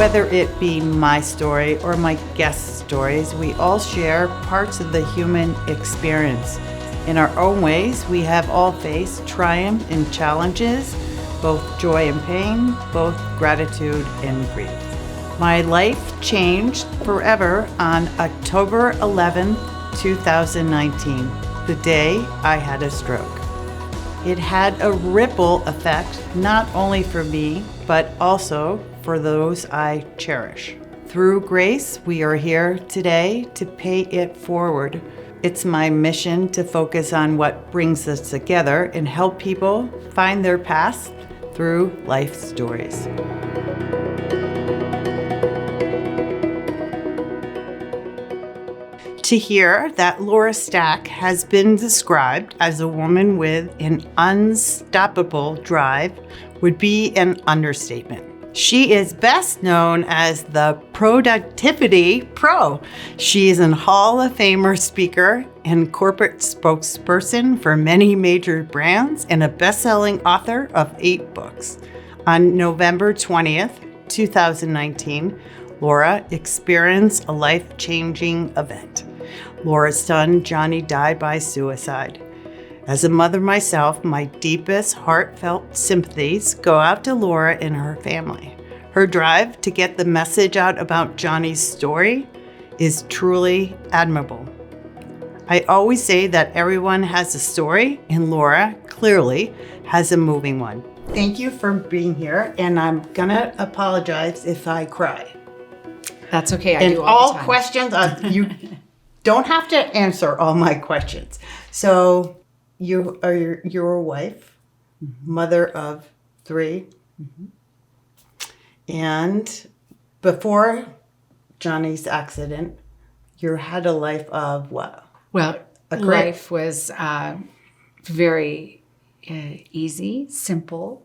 Whether it be my story or my guest stories, we all share parts of the human experience. In our own ways, we have all faced triumph and challenges, both joy and pain, both gratitude and grief. My life changed forever on October 11, 2019, the day I had a stroke. It had a ripple effect, not only for me, but also for those I cherish. Through grace, we are here today to pay it forward. It's my mission to focus on what brings us together and help people find their path through life stories. To hear that Laura Stack has been described as a woman with an unstoppable drive would be an understatement. She is best known as the Productivity Pro. She is a Hall of Famer speaker and corporate spokesperson for many major brands and a best-selling author of 8 books. On November 20th, 2019, Laura experienced a life-changing event. Laura's son, Johnny, died by suicide. As a mother myself, my deepest heartfelt sympathies go out to Laura and her family. Her drive to get the message out about Johnny's story is truly admirable. I always say that everyone has a story, and Laura clearly has a moving one. Thank you for being here, and I'm gonna apologize if I cry. That's okay. I do all the time. Questions, you don't have to answer all my questions. So you're a wife, mother of 3. And before Johnny's accident, you had a life of what? Well, life was very easy, simple,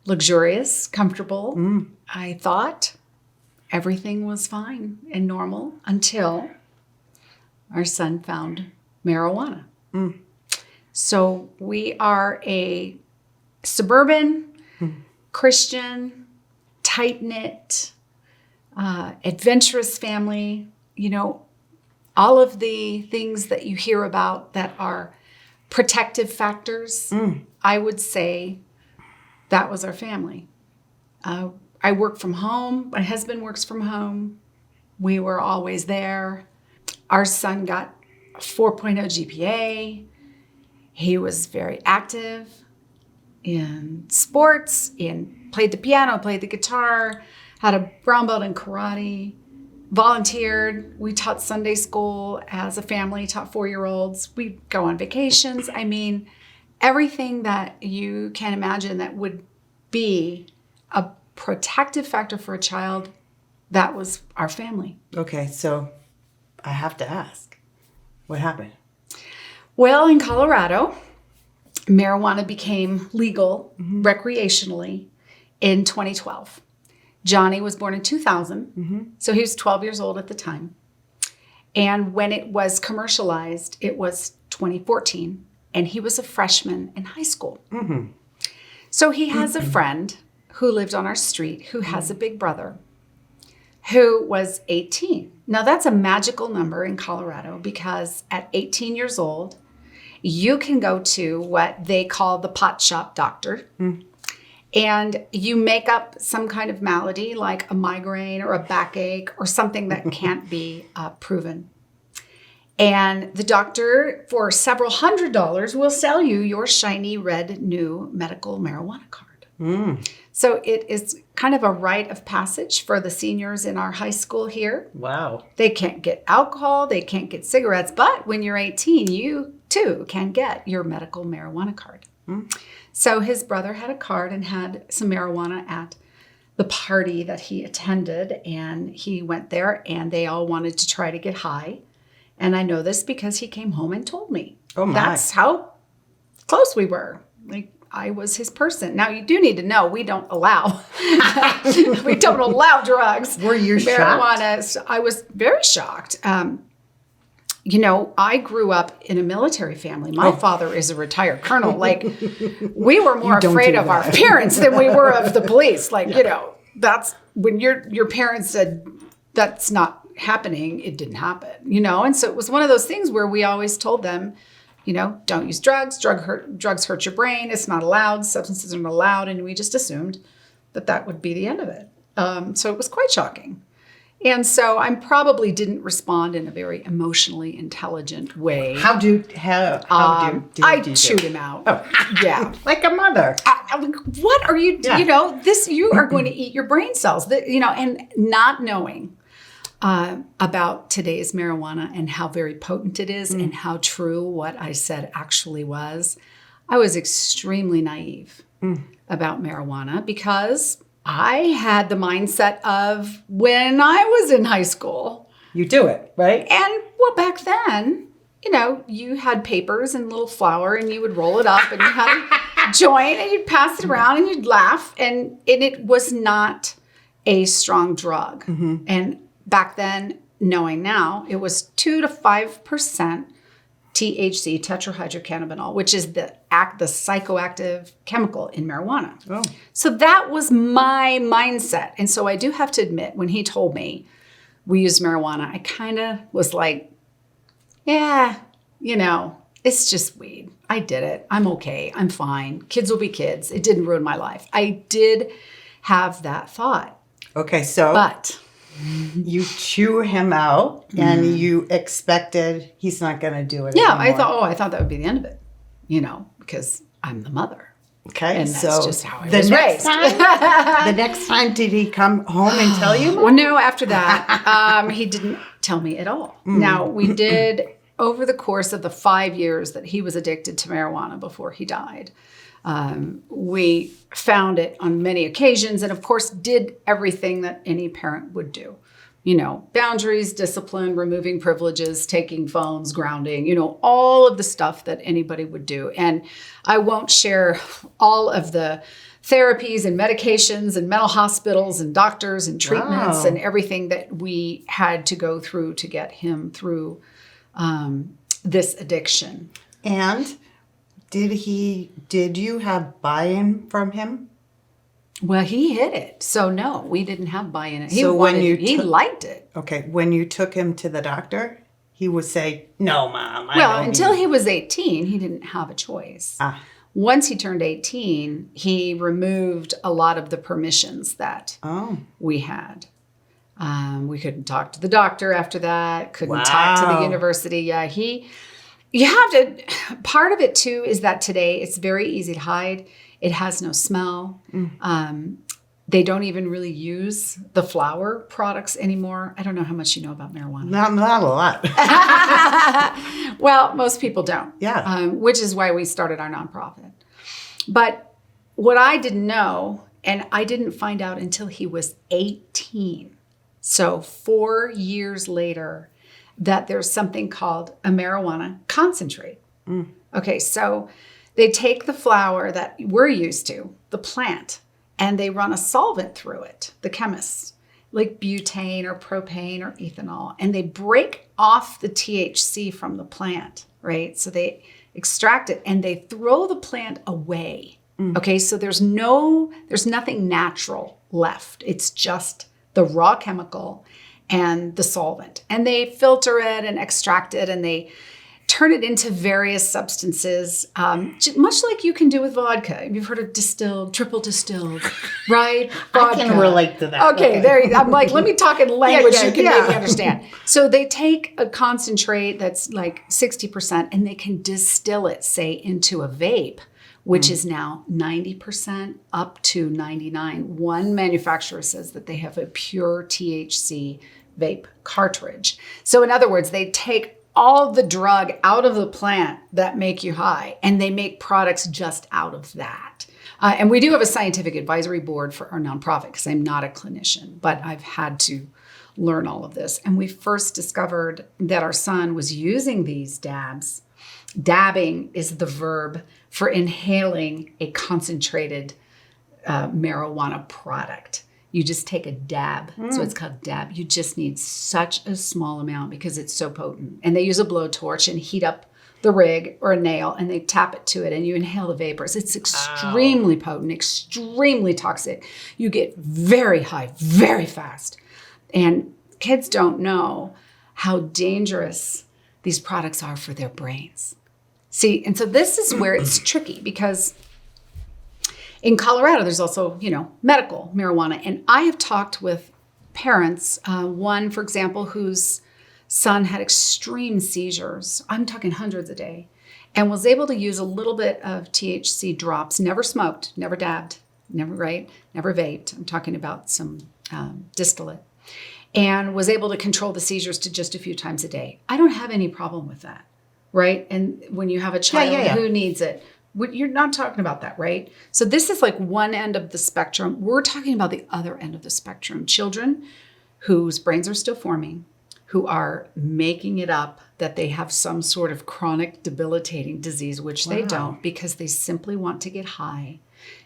luxurious, comfortable. I thought everything was fine and normal until our son found marijuana. So we are a suburban, Christian, tight-knit, adventurous family. You know, all of the things that you hear about that are protective factors, I would say that was our family. I work from home. My husband works from home. We were always there. Our son got a 4.0 GPA. He was very active in sports, played the piano, played the guitar, had a brown belt in karate, volunteered. We taught Sunday school as a family, taught 4-year-olds. We'd go on vacations. I mean, everything that you can imagine that would be a protective factor for a child, that was our family. Okay, so I have to ask, what happened? Well, in Colorado, marijuana became legal recreationally in 2012. Johnny was born in 2000, so he was 12 years old at the time. And when it was commercialized, it was 2014, and he was a freshman in high school. So he has a friend who lived on our street who has a big brother who was 18. Now, that's a magical number in Colorado because at 18 years old, you can go to what they call the pot shop doctor, and you make up some kind of malady like a migraine or a backache or something that can't be proven. And the doctor, for several $100s, will sell you your shiny red new medical marijuana card. So it is kind of a rite of passage for the seniors in our high school here. Wow. They can't get alcohol, they can't get cigarettes, but when you're 18, you too can get your medical marijuana card. So his brother had a card and had some marijuana at the party that he attended, and he went there and they all wanted to try to get high. And I know this because he came home and told me. Oh my. That's how close we were. Like, I was his person. Now, you do need to know we don't allow drugs. Were you marijuana. shocked? I was very shocked. You know, I grew up in a military family. My father is a retired colonel. Like, we were more afraid of our parents than we were of the police. Like, you know, that's when your parents said that's not happening, it didn't happen, And so it was one of those things where we always told them, don't use drugs. Drugs hurt your brain. It's not allowed. Substances are not allowed. And we just assumed that would be the end of it. So it was quite shocking. And so I probably didn't respond in a very emotionally intelligent way. How did I chewed him out. Oh. Yeah. Like a mother. What are you, you are going to eat your brain cells, and not knowing about today's marijuana and how very potent it is and how true what I said actually was. I was extremely naive about marijuana because I had the mindset of when I was in high school. You do it, right? And back then, you had papers and little flour and you would roll it up and you had a joint and you'd pass it around and you'd laugh. And it was not a strong drug. Mm-hmm. And back then, knowing now, it was 2 to 5% THC, tetrahydrocannabinol, which is the psychoactive chemical in marijuana. Oh. So that was my mindset. And so I do have to admit, when he told me we used marijuana, I kind of was like, yeah, it's just weed. I did it. I'm okay. I'm fine. Kids will be kids. It didn't ruin my life. I did have that thought. Okay, so... But... You chew him out and you expected he's not going to do it anymore. I thought that would be the end of it, because I'm the mother. Okay, and that's just how I was raised. The next time, did he come home and tell you? Well, no, after that, he didn't tell me at all. Now, we did, over the course of the 5 years that he was addicted to marijuana before he died, we found it on many occasions and, of course, did everything that any parent would do. Boundaries, discipline, removing privileges, taking phones, grounding, all of the stuff that anybody would do. And I won't share all of the therapies and medications and mental hospitals and doctors and treatments and everything that we had to go through to get him through this addiction. And... Did you have buy-in from him? Well, he hid it. So no, we didn't have buy-in. He liked it. Okay. When you took him to the doctor, he would say, "No, Mom." Until he was 18, he didn't have a choice. Once he turned 18, he removed a lot of the permissions that we had. We couldn't talk to the doctor after that. Couldn't talk to the university. Yeah, You have to, part of it too is that today it's very easy to hide. It has no smell. They don't even really use the flower products anymore. I don't know how much you know about marijuana. Not a lot. Well, most people don't. Yeah. Which is why we started our nonprofit. But what I didn't know, and I didn't find out until he was 18. So 4 years later, that there's something called a marijuana concentrate. Okay, so they take the flower that we're used to, the plant, and they run a solvent through it, the chemists, like butane or propane or ethanol, and they break off the THC from the plant, right? So they extract it and they throw the plant away. Okay, so there's nothing natural left. It's just the raw chemical and the solvent. And they filter it and extract it and they turn it into various substances, much like you can do with vodka. You've heard of distilled, triple distilled, right? Vodka. I can relate to that. Okay, there you go. I'm like, let me talk in language you can maybe understand. So they take a concentrate that's like 60% and they can distill it, say, into a vape, which is now 90% up to 99. One manufacturer says that they have a pure THC vape cartridge. So in other words, they take all the drug out of the plant that make you high, and they make products just out of that. And we do have a scientific advisory board for our nonprofit because I'm not a clinician, but I've had to learn all of this. And we first discovered that our son was using these dabs. Dabbing is the verb for inhaling a concentrated marijuana product. You just take a dab. So it's called dab. You just need such a small amount because it's so potent. And they use a blowtorch and heat up the rig or a nail, and they tap it to it, and you inhale the vapors. It's extremely potent, extremely toxic. You get very high, very fast. And kids don't know how dangerous these products are for their brains. See, and so this is where it's tricky, because in Colorado, there's also, medical marijuana. And I have talked with parents, one, for example, whose son had extreme seizures. I'm talking hundreds a day, and was able to use a little bit of THC drops, never smoked, never dabbed, never vaped. I'm talking about some distillate, and was able to control the seizures to just a few times a day. I don't have any problem with that, right? And when you have a child who needs it, you're not talking about that, right? So this is like one end of the spectrum. We're talking about the other end of the spectrum. Children whose brains are still forming, who are making it up that they have some sort of chronic debilitating disease, which they don't, because they simply want to get high.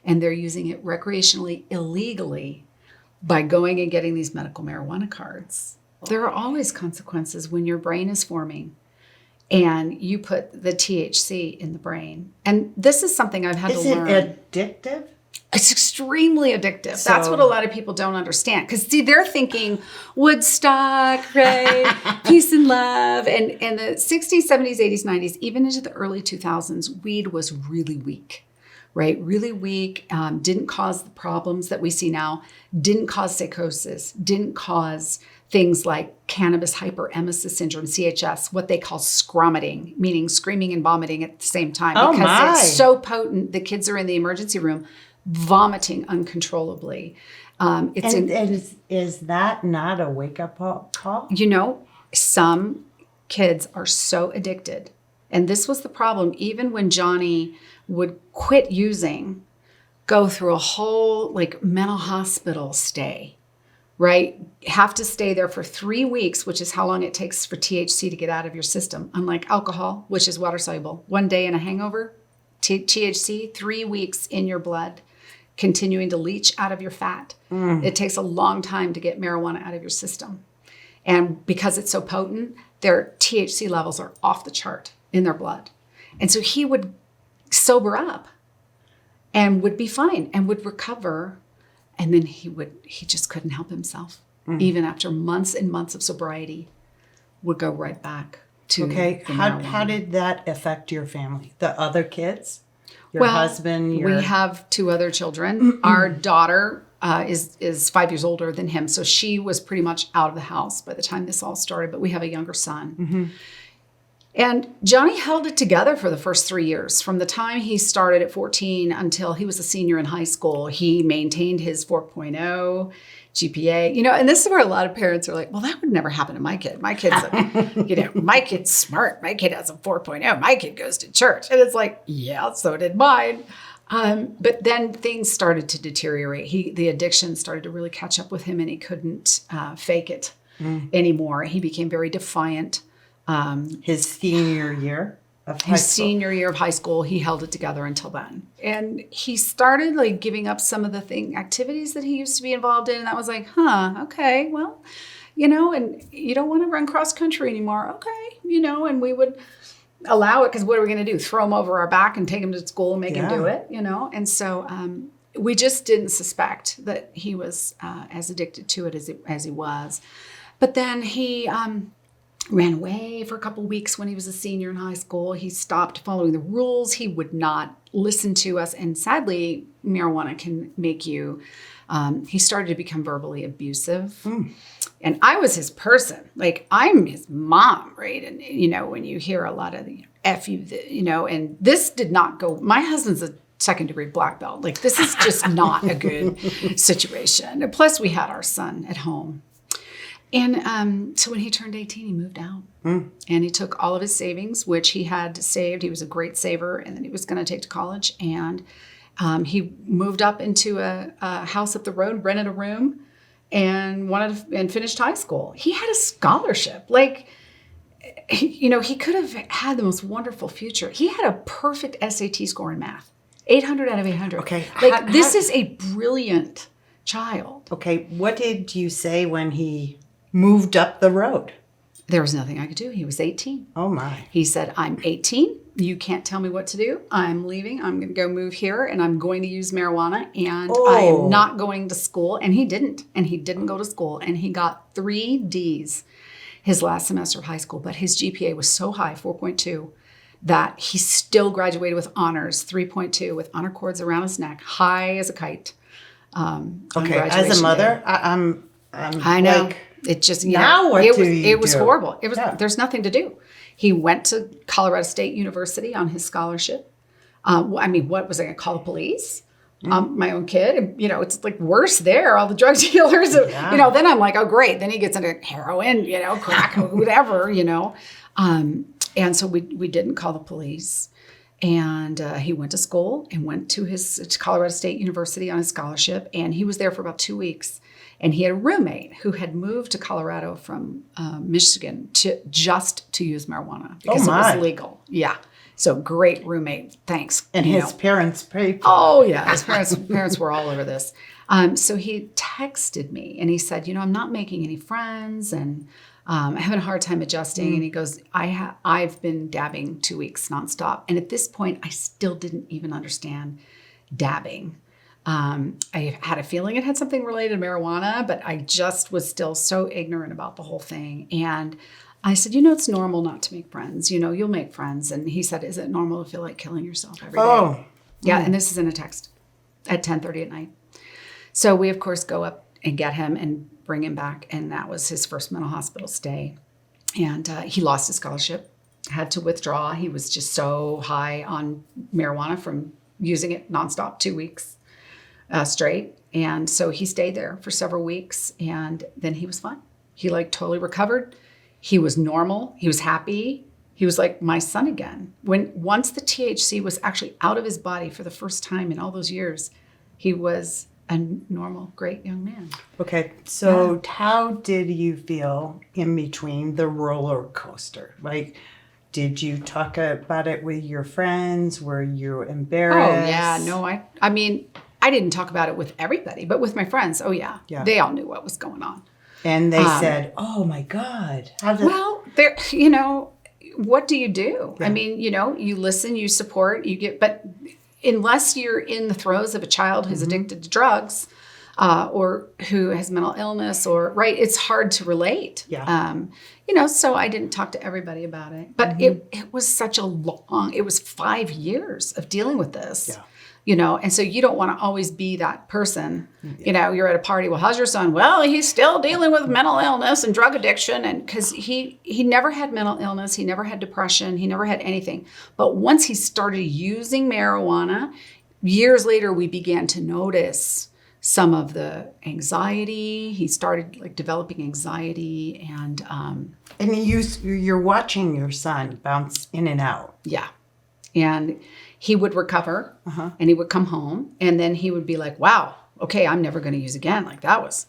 And they're using it recreationally, illegally, by going and getting these medical marijuana cards. There are always consequences when your brain is forming and you put the THC in the brain. And this is something I've had to learn. Is it addictive? It's extremely addictive. So, that's what a lot of people don't understand. Because, see, they're thinking Woodstock, right? Peace and love. And in the 60s, 70s, 80s, 90s, even into the early 2000s, weed was really weak, right? Really weak, didn't cause the problems that we see now, didn't cause psychosis, didn't cause things like cannabis hyperemesis syndrome, CHS, what they call scromiting, meaning screaming and vomiting at the same time. Because it's so potent, the kids are in the emergency room vomiting uncontrollably. Is that not a wake-up call? Some kids are so addicted. And this was the problem. Even when Johnny would quit using, go through a whole mental hospital stay, right? Have to stay there for 3 weeks, which is how long it takes for THC to get out of your system. Unlike alcohol, which is water soluble. 1 day in a hangover, THC, 3 weeks in your blood, continuing to leach out of your fat. It takes a long time to get marijuana out of your system. And because it's so potent, their THC levels are off the chart in their blood. And so he would sober up and would be fine and would recover. And then he just couldn't help himself. Even after months and months of sobriety, would go right back to how did that affect your family? The other kids? Your husband? We have 2 other children. Our daughter is 5 years older than him. So she was pretty much out of the house by the time this all started. But we have a younger son. And Johnny held it together for the first 3 years. From the time he started at 14 until he was a senior in high school, he maintained his 4.0 GPA. And this is where a lot of parents are like, well, that would never happen to my kid. My kid's, my kid's smart. My kid has a 4.0. My kid goes to church. And it's like, yeah, so did mine. But then things started to deteriorate. The addiction started to really catch up with him, and he couldn't fake it anymore. He became very defiant. His senior year of high school, he held it together until then. And he started giving up some of the activities that he used to be involved in. And that was like, okay, well, and you don't want to run cross country anymore. Okay. And we would allow it, because what are we going to do? Throw him over our back and take him to school and make him do it, And so we just didn't suspect that he was as addicted to it as he was. But then he ran away for a couple of weeks when he was a senior in high school. He stopped following the rules. He would not listen to us. And sadly, marijuana can make you, he started to become verbally abusive. And I was his person. I'm his mom, right? And, when you hear a lot of the F you, and this did not go, my husband's a second-degree black belt. This is just not a good situation. And plus, we had our son at home. And so when he turned 18, he moved out. And he took all of his savings, which he had saved. He was a great saver, and then he was going to take to college. And he moved up into a house up the road, rented a room, and finished high school. He had a scholarship. He could have had the most wonderful future. He had a perfect SAT score in math, 800 out of 800. Okay. This is a brilliant child. Okay. What did you say when he moved up the road? There was nothing I could do. He was 18. Oh, my. He said, I'm 18. You can't tell me what to do. I'm leaving. I'm going to go move here and I'm going to use marijuana and I am not going to school. And he didn't. And he didn't go to school. And he got 3 Ds his last semester of high school. But his GPA was so high, 4.2, that he still graduated with honors, 3.2, with honor cords around his neck, high as a kite. Okay, as a mother, I know. Like, it just now what do you It was do? horrible. It was There's nothing to do. He went to Colorado State University on his scholarship. What was I going to call the police? My own kid. It's like worse there. All the drug dealers. Then I'm like, oh great. Then he gets into heroin. Crack, whatever. And so we didn't call the police. And he went to school and went to his Colorado State University on his scholarship. And he was there for about 2 weeks. And he had a roommate who had moved to Colorado from Michigan to use marijuana because it was legal. Yeah. So great roommate. Thanks. And his parents paid for Oh, yeah. His parents were all over this. So he texted me and he said, I'm not making any friends and I'm having a hard time adjusting. And he goes, I've been dabbing 2 weeks nonstop. And at this point, I still didn't even understand dabbing. I had a feeling it had something related to marijuana, but I just was still so ignorant about the whole thing. And I said, it's normal not to make friends. You'll make friends. And he said, is it normal to feel like killing yourself every day? Oh. Yeah, and this is in a text at 10:30 at night. So we, of course, go up and get him and bring him back. And that was his first mental hospital stay. And he lost his scholarship, had to withdraw. He was just so high on marijuana from using it nonstop 2 weeks. Straight. And so he stayed there for several weeks and then he was fine. He totally recovered. He was normal. He was happy. He was like my son again. Once the THC was actually out of his body for the first time in all those years, he was a normal, great young man. Okay. So how did you feel in between the roller coaster? Did you talk about it with your friends? Were you embarrassed? Oh, yeah. No, I didn't talk about it with everybody, but with my friends, oh yeah. They all knew what was going on. And they said, oh my God. What do you do? Yeah. You listen, you support, but unless you're in the throes of a child who's addicted to drugs or who has mental illness it's hard to relate. Yeah. So I didn't talk to everybody about it, but it was such it was 5 years of dealing with this. Yeah. And so you don't want to always be that person. You're at a party. Well, how's your son? Well, he's still dealing with mental illness and drug addiction. And because he never had mental illness, he never had depression, he never had anything. But once he started using marijuana, years later, we began to notice some of the anxiety. He started developing anxiety and you're watching your son bounce in and out. Yeah. And he would recover and he would come home and then he would be like, wow, okay, I'm never going to use again. That was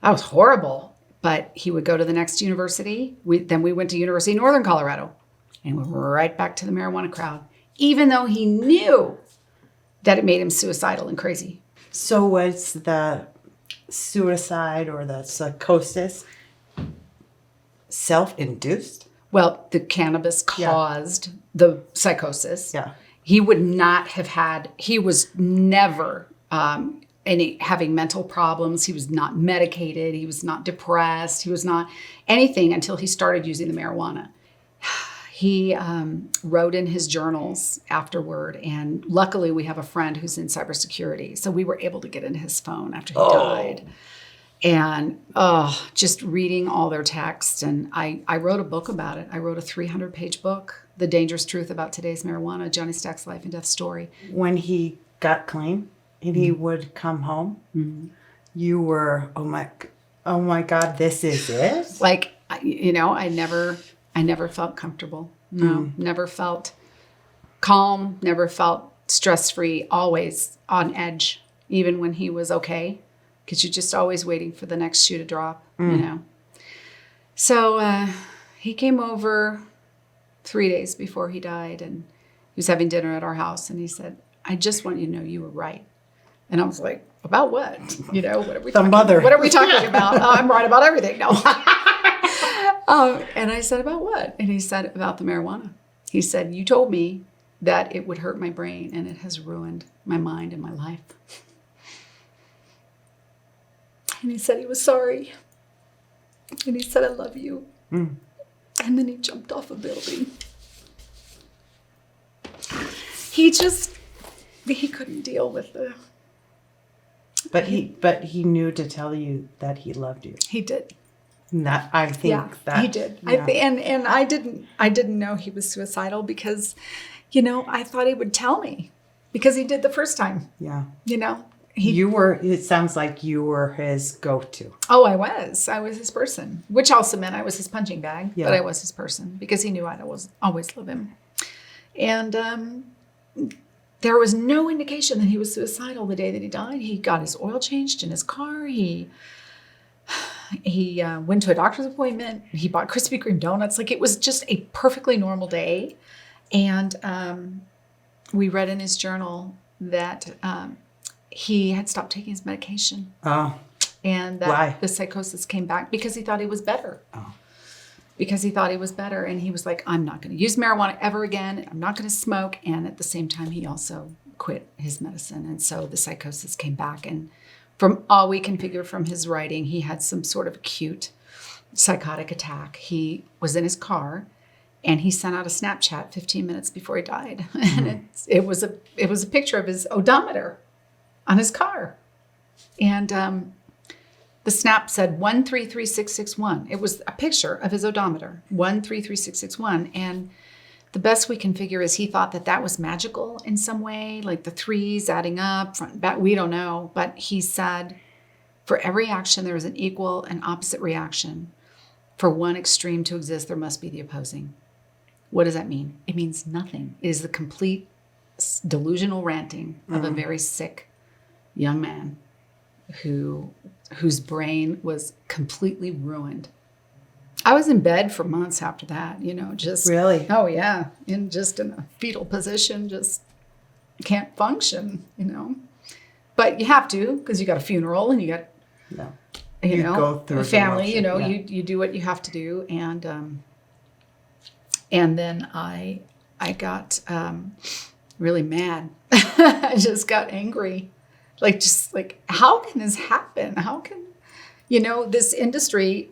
horrible. But he would go to the next university. Then we went to University of Northern Colorado and went right back to the marijuana crowd, even though he knew that it made him suicidal and crazy. So was the suicide or the psychosis self-induced? Well, the cannabis caused the psychosis. Yeah. He would not have he was never having mental problems. He was not medicated. He was not depressed. He was not anything until he started using the marijuana. He wrote in his journals afterward, and luckily we have a friend who's in cybersecurity, so we were able to get into his phone after he died. And just reading all their texts, and I wrote a book about it. I wrote a 300-page book, The Dangerous Truth About Today's Marijuana, Johnny Stack's Life and Death Story. When he got clean and he would come home, you were, oh my God, this is it? I never felt comfortable. No, never felt calm, never felt stress-free, always on edge, even when he was okay, because you're just always waiting for the next shoe to drop, So he came over 3 days before he died, and he was having dinner at our house, and he said, I just want you to know you were right. And I was like, about what? What are we talking about? What are we talking about? I'm right about everything. No. And I said, about what? And he said, about the marijuana. He said, you told me that it would hurt my brain, and it has ruined my mind and my life. And he said he was sorry. And he said, I love you. And then he jumped off a building. He couldn't deal with the... But he knew to tell you that he loved you. He did. That I think that he did. Yeah. And I didn't know he was suicidal because, I thought he would tell me because he did the first time. Yeah. It sounds like you were his go-to. Oh, I was his person, which also meant I was his punching bag, Yeah. but I was his person because he knew I'd always love him. And there was no indication that he was suicidal the day that he died. He got his oil changed in his car. He went to a doctor's appointment. He bought Krispy Kreme donuts. Like, it was just a perfectly normal day. And we read in his journal that he had stopped taking his medication. Oh. And that Why? the psychosis came back because he thought he was better. Oh. Because he thought he was better. And he was like, I'm not going to use marijuana ever again. I'm not going to smoke. And at the same time, he also quit his medicine. And so the psychosis came back. And from all we can figure from his writing, he had some sort of acute psychotic attack. He was in his car and he sent out a Snapchat 15 minutes before he died. And it was a picture of his odometer on his car. And the snap said 1336661. It was a picture of his odometer, 1336661. And the best we can figure is he thought that was magical in some way, like the threes adding up, front and back. We don't know. But he said, for every action, there is an equal and opposite reaction. For one extreme to exist, there must be the opposing. What does that mean? It means nothing. It is the complete delusional ranting of a very sick young man whose brain was completely ruined. I was in bed for months after that, just... Really? Oh, yeah. In a fetal position, just can't function, But you have to, because you got a funeral and you got, go through a family, emotion, you do what you have to do. And then I got really mad. I just got angry. How can this happen? How can, this industry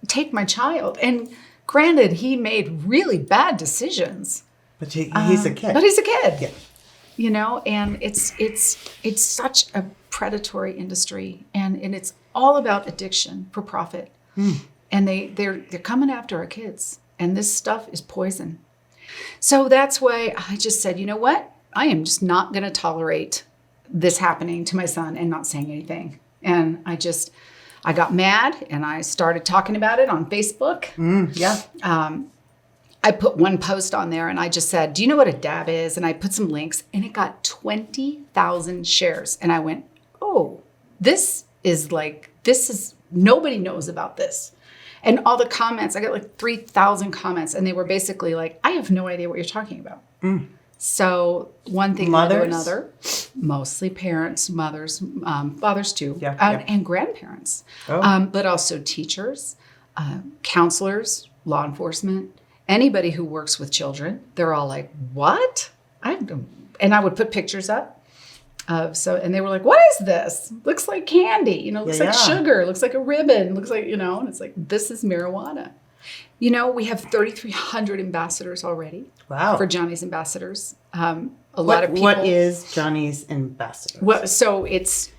take my child? And granted, he made really bad decisions. But he's a kid. But he's a kid. Yeah. And it's such a predatory industry, and it's all about addiction for profit. And they're coming after our kids, and this stuff is poison. So that's why I just said, you know what? I am just not going to tolerate this happening to my son and not saying anything. And I got mad and I started talking about it on Facebook. I put one post on there and I just said, do you know what a dab is? And I put some links and it got 20,000 shares. And I went, oh, this is nobody knows about this. And all the comments, I got 3,000 comments and they were basically like, I have no idea what you're talking about. So one thing led to another, mostly parents, mothers, fathers too, and grandparents, but also teachers, counselors, law enforcement, anybody who works with children. They're all like, what? And I would put pictures up. And they were like, what is this? Looks like candy, looks like sugar, looks like a ribbon, looks like, and it's like, this is marijuana. We have 3,300 ambassadors already. Wow. For Johnny's Ambassadors. A lot of people. What is Johnny's Ambassadors? Well, so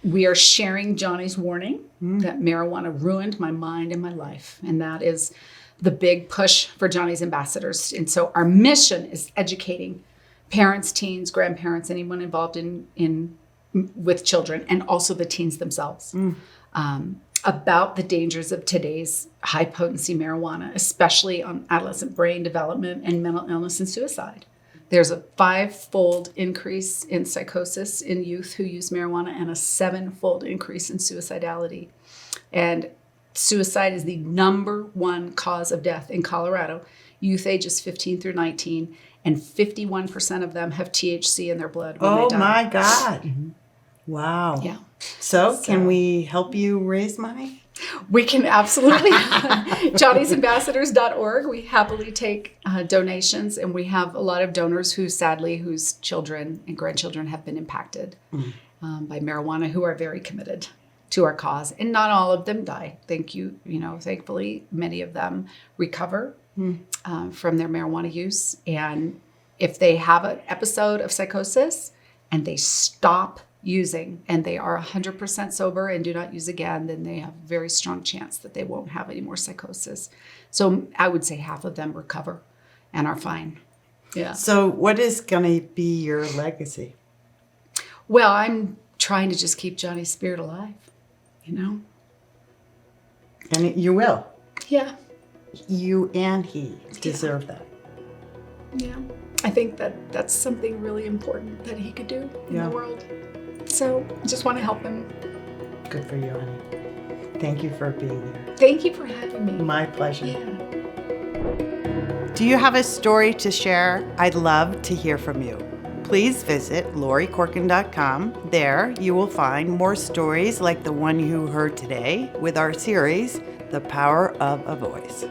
we are sharing Johnny's warning that marijuana ruined my mind and my life. And that is the big push for Johnny's Ambassadors. And so our mission is educating parents, teens, grandparents, anyone involved with children, and also the teens themselves. About the dangers of today's high-potency marijuana, especially on adolescent brain development and mental illness and suicide. There's a 5-fold increase in psychosis in youth who use marijuana and a 7-fold increase in suicidality. And suicide is the #1 cause of death in Colorado, youth ages 15 through 19, and 51% of them have THC in their blood when they die. Oh, my God. Wow. Yeah. So can we help you raise money? We can absolutely. Johnny'sAmbassadors.org. We happily take donations, and we have a lot of donors whose children and grandchildren have been impacted by marijuana, who are very committed to our cause. And not all of them die. Thankfully, many of them recover from their marijuana use. And if they have an episode of psychosis and they stop using and they are 100% sober and do not use again, then they have a very strong chance that they won't have any more psychosis. So I would say half of them recover and are fine. Yeah. So what is going to be your legacy? Well, I'm trying to just keep Johnny's spirit alive, And you will. Yeah. You and he deserve that. Yeah. I think that's something really important that he could do in the world. So I just want to help him. Good for you, honey. Thank you for being here. Thank you for having me. My pleasure. Yeah. Do you have a story to share? I'd love to hear from you. Please visit LoriCorken.com. There you will find more stories like the one you heard today with our series, The Power of a Voice.